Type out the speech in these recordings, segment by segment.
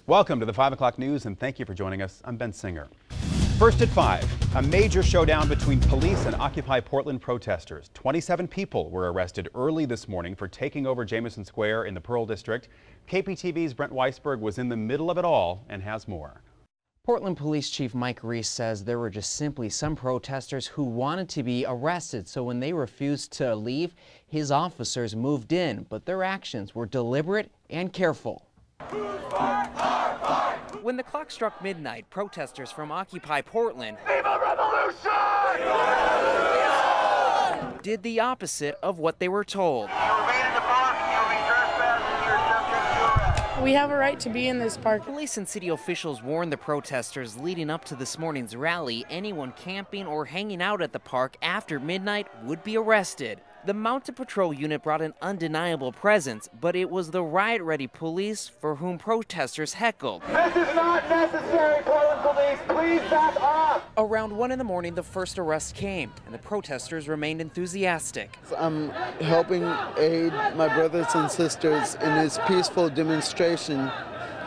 Welcome to the 5 o'clock news and thank you for joining us. I'm Ben Singer. First at 5, a major showdown between police and Occupy Portland protesters. 27 people were arrested early this morning for taking over Jamison Square in the Pearl District. KPTV's Brent Weisberg was in the middle of it all and has more. Portland Police Chief Mike Reese says there were just simply some protesters who wanted to be arrested, so when they refused to leave, his officers moved in, but their actions were deliberate and careful. When the clock struck midnight, protesters from Occupy Portland did the opposite of what they were told. We have a right to be in this park. Police and city officials warned the protesters leading up to this morning's rally anyone camping or hanging out at the park after midnight would be arrested. The Mounted Patrol unit brought an undeniable presence, but it was the riot-ready police for whom protesters heckled. This is not necessary, Portland Police. Please back off. Around 1 in the morning, the first arrest came, and the protesters remained enthusiastic. I'm helping aid my brothers and sisters in this peaceful demonstration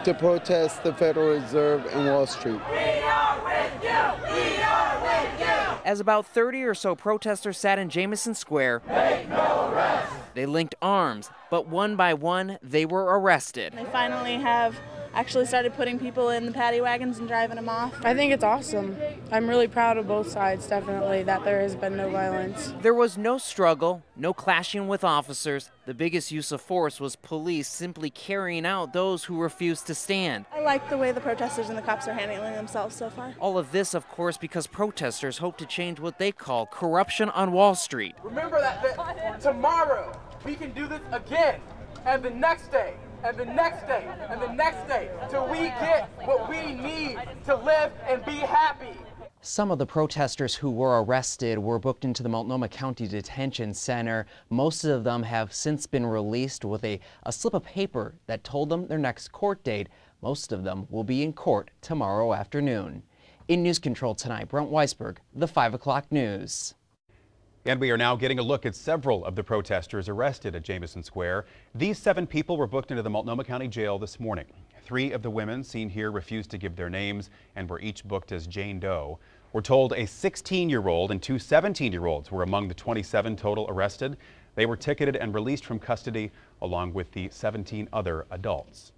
to protest the Federal Reserve and Wall Street. We are with you. We are with you. As about 30 or so protesters sat in Jamison Square, Make no arrest. They linked arms, but one by one, they were arrested. They finally have actually started putting people in the paddy wagons and driving them off. I think it's awesome. I'm really proud of both sides, definitely, that there has been no violence. There was no struggle, no clashing with officers. The biggest use of force was police simply carrying out those who refused to stand. I like the way the protesters and the cops are handling themselves so far. All of this, of course, because protesters hope to change what they call corruption on Wall Street. Remember that tomorrow we can do this again, and the next day, and the next day, and the next day, till we get what we need to live and be happy. Some of the protesters who were arrested were booked into the Multnomah County Detention Center. Most of them have since been released with a slip of paper that told them their next court date. Most of them will be in court tomorrow afternoon. In News Control tonight, Brent Weisberg, the 5 o'clock news. And we are now getting a look at several of the protesters arrested at Jamison Square. These 7 people were booked into the Multnomah County Jail this morning. 3 of the women seen here refused to give their names and were each booked as Jane Doe. We're told a 16-year-old and 2 17-year-olds were among the 27 total arrested. They were ticketed and released from custody along with the 17 other adults.